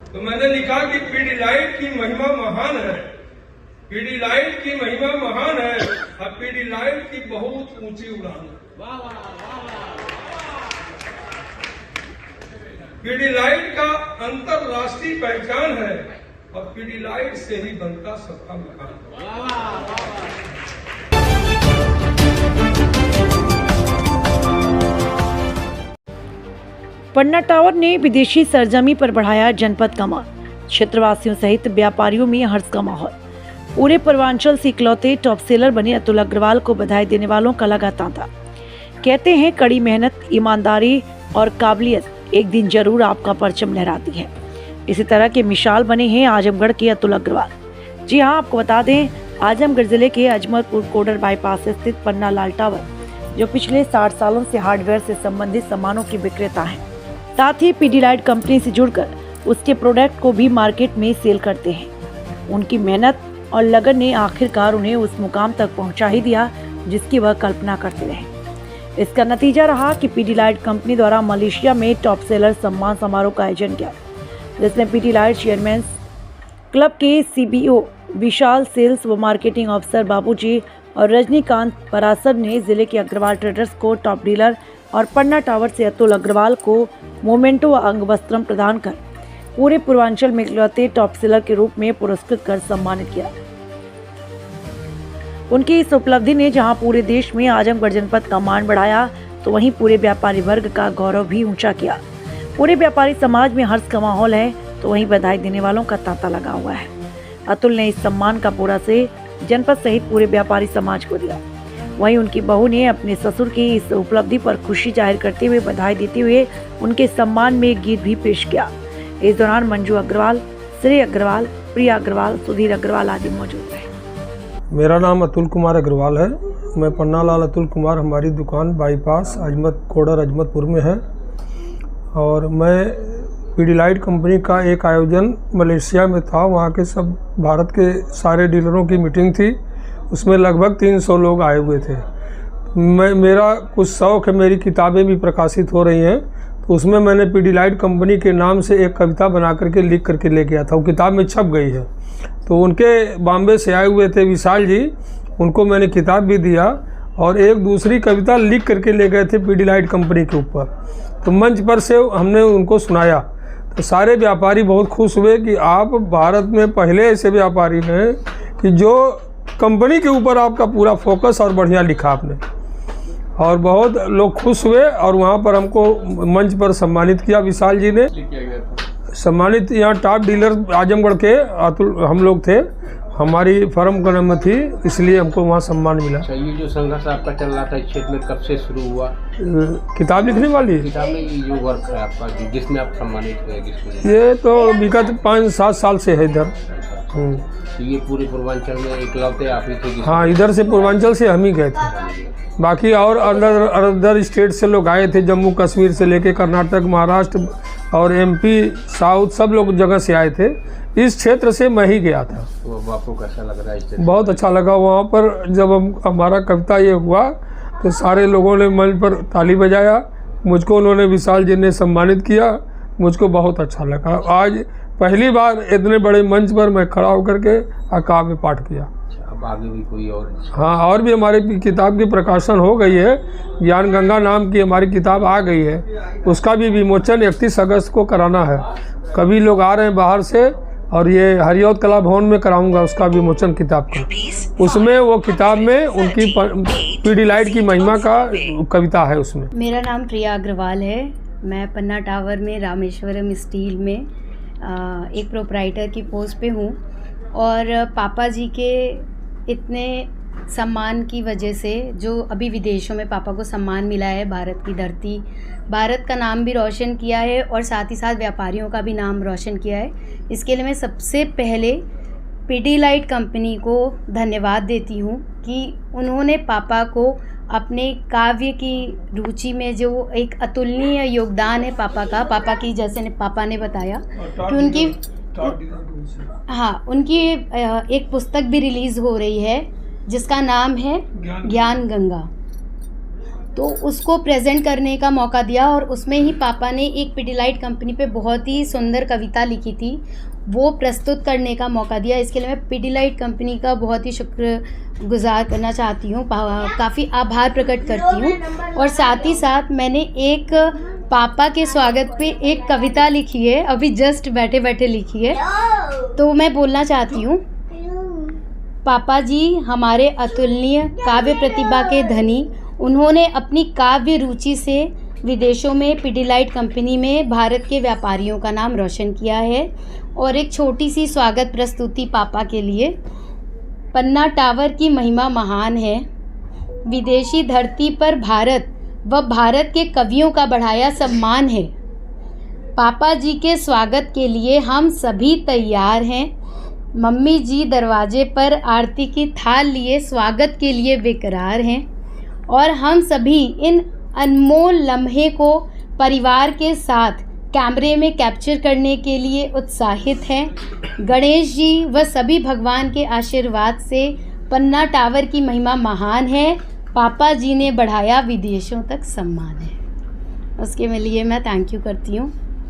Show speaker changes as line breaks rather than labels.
तो मैंने लिखा कि पीडीलाइट की महिमा महान है, पीडीलाइट की महिमा महान है और पीडीलाइट की बहुत ऊंची उड़ान है। पीडीलाइट का अंतरराष्ट्रीय पहचान है और पीडीलाइट से ही बनता सबका मकान।
पन्ना टावर ने विदेशी सरजमी पर बढ़ाया जनपद का मान, क्षेत्रवासियों सहित व्यापारियों में हर्ष का माहौल। पूरे पूर्वांचल से इकलौते टॉप सेलर बने अतुल अग्रवाल को बधाई देने वालों का लगा तांता। कहते हैं कड़ी मेहनत, ईमानदारी और काबिलियत एक दिन जरूर आपका परचम लहराती है। इसी तरह के मिसाल बने हैं आजमगढ़ के अतुल अग्रवाल। जी हां, आपको बता दें, आजमगढ़ जिले के अजमतपुर कोडर बाईपास स्थित पन्ना लाल टावर, जो पिछले 60 सालों से हार्डवेयर से संबंधित सामानों के विक्रेता हैं, साथ ही पीडीलाइट कंपनी से जुड़कर उसके प्रोडक्ट को भी मार्केट में सेल करते हैं। उनकी मेहनत और लगन ने आखिरकार उन्हें उस मुकाम तक पहुंचा ही दिया जिसकी वह कल्पना करते रहे। इसका नतीजा रहा कि पीडीलाइट कंपनी द्वारा मलेशिया में टॉप सेलर सम्मान समारोह का आयोजन किया, जिसमें पीडीलाइट चेयरमैन क्लब के सीबीओ विशाल, सेल्स व मार्केटिंग अफसर बाबूजी और रजनीकांत परासर ने जिले के अग्रवाल ट्रेडर्स को टॉप डीलर और पन्ना टावर से अतुल अग्रवाल को मोमेंटो व अंग वस्त्रम प्रदान कर पूरे पूर्वांचल में इकलौते टॉप सेलर के रूप में पुरस्कृत कर सम्मानित किया। उनकी इस उपलब्धि ने जहां पूरे देश में आजमगढ़ जनपद का मान बढ़ाया, तो वहीं पूरे व्यापारी वर्ग का गौरव भी ऊंचा किया। पूरे व्यापारी समाज में हर्ष का माहौल है, तो वहीं बधाई देने वालों का तांता लगा हुआ है। अतुल ने इस सम्मान का पूरा श्रेय जनपद सहित पूरे व्यापारी समाज को दिया। वहीं उनकी बहू ने अपने ससुर की इस उपलब्धि पर खुशी जाहिर करते हुए बधाई देते हुए उनके सम्मान में एक गीत भी पेश किया। इस दौरान मंजू अग्रवाल, श्रेय अग्रवाल, प्रिया अग्रवाल, सुधीर अग्रवाल आदि मौजूद रहे।
मेरा नाम अतुल कुमार अग्रवाल है। मैं पन्ना लाल अतुल कुमार, हमारी दुकान बाईपास कोडर अजमतपुर में है। और मैं पीडीलाइट कंपनी का एक आयोजन मलेशिया में था, वहाँ के सब भारत के सारे डीलरों की मीटिंग थी। उसमें लगभग 300 लोग आए हुए थे। मेरा कुछ शौक़ है, मेरी किताबें भी प्रकाशित हो रही हैं, तो उसमें मैंने पीडीलाइट कंपनी के नाम से एक कविता बना करके लिख करके ले गया था। वो किताब में छप गई है। तो उनके बॉम्बे से आए हुए थे विशाल जी, उनको मैंने किताब भी दिया और एक दूसरी कविता लिख करके ले गए थे पीडीलाइट कंपनी के ऊपर। तो मंच पर से हमने उनको सुनाया, तो सारे व्यापारी बहुत खुश हुए कि आप भारत में पहले ऐसे व्यापारी हैं कि जो कंपनी के ऊपर आपका पूरा फोकस और बढ़िया लिखा आपने। और बहुत लोग खुश हुए और वहाँ पर हमको मंच पर सम्मानित किया विशाल जी ने। सम्मानित यहाँ टॉप डीलर आजमगढ़ के अतुल हम लोग थे, हमारी फर्म का नाम थी, इसलिए हमको वहाँ सम्मान मिला।
ये जो संघर्ष आपका चल रहा था इस क्षेत्र में कब से शुरू हुआ?
किताब लिखने वाली
किताब में जो वर्क है आपका जिसमें आप सम्मानित हुए,
ये तो विगत 5-7 साल से है इधर।
ये पूरे पूर्वांचल में इकलौते आप ही थे?
हाँ, इधर से पूर्वांचल से हम ही गए थे। बाकी और अदर स्टेट से लोग आए थे, जम्मू कश्मीर से लेके कर्नाटक, महाराष्ट्र और एमपी, साउथ, सब लोग जगह से आए थे। इस क्षेत्र से मैं ही गया था।
तो आपको कैसा लग रहा है?
बहुत अच्छा लगा। वहाँ पर जब हमारा कविता ये हुआ तो सारे लोगों ने मंच पर ताली बजाया। मुझको उन्होंने विशाल जी ने सम्मानित किया, मुझको बहुत अच्छा लगा। आज पहली बार इतने बड़े मंच पर मैं खड़ा होकर के काव्य पाठ किया।
अब आगे भी कोई और?
हाँ, और भी हमारी किताब की प्रकाशन हो गई है। ज्ञान गंगा नाम की हमारी किताब आ गई है, उसका भी विमोचन 31 अगस्त को कराना है। कभी लोग आ रहे हैं बाहर से, और ये हरियौत कला भवन में कराऊंगा उसका विमोचन किताब का। उसमें वो किताब में उनकी पीडीलाइट की महिमा का कविता है उसमें।
मेरा नाम प्रिया अग्रवाल है। मैं पन्ना टावर में रामेश्वरम स्टील में एक प्रोप्राइटर की पोस्ट पे हूँ। और पापा जी के इतने सम्मान की वजह से, जो अभी विदेशों में पापा को सम्मान मिला है, भारत की धरती, भारत का नाम भी रोशन किया है और साथ ही साथ व्यापारियों का भी नाम रोशन किया है। इसके लिए मैं सबसे पहले पीडीलाइट कंपनी को धन्यवाद देती हूँ कि उन्होंने पापा को अपने काव्य की रुचि में जो एक अतुलनीय योगदान है पापा की, जैसे पापा ने बताया कि उनकी एक पुस्तक भी रिलीज़ हो रही है जिसका नाम है ज्ञान गंगा। तो उसको प्रेजेंट करने का मौका दिया और उसमें ही पापा ने एक पिडिलाइट कंपनी पे बहुत ही सुंदर कविता लिखी थी, वो प्रस्तुत करने का मौका दिया। इसके लिए मैं पिडिलाइट कंपनी का बहुत ही शुक्रगुजार करना चाहती हूँ, काफ़ी आभार प्रकट करती हूँ। और साथ ही साथ मैंने एक पापा के स्वागत पे एक कविता लिखी है, अभी जस्ट बैठे बैठे लिखी है, तो मैं बोलना चाहती हूँ। पापा जी हमारे अतुलनीय काव्य प्रतिभा के धनी, उन्होंने अपनी काव्य रुचि से विदेशों में पिडिलाइट कंपनी में भारत के व्यापारियों का नाम रोशन किया है। और एक छोटी सी स्वागत प्रस्तुति पापा के लिए। पन्ना टावर की महिमा महान है, विदेशी धरती पर भारत व भारत के कवियों का बढ़ाया सम्मान है। पापा जी के स्वागत के लिए हम सभी तैयार हैं। मम्मी जी दरवाजे पर आरती की थाल लिए स्वागत के लिए बेकरार हैं। और हम सभी इन अनमोल लम्हे को परिवार के साथ कैमरे में कैप्चर करने के लिए उत्साहित हैं। गणेश जी व सभी भगवान के आशीर्वाद से पन्ना टावर की महिमा महान है। पापा जी ने बढ़ाया विदेशों तक सम्मान है। उसके लिए मैं थैंक यू करती हूँ।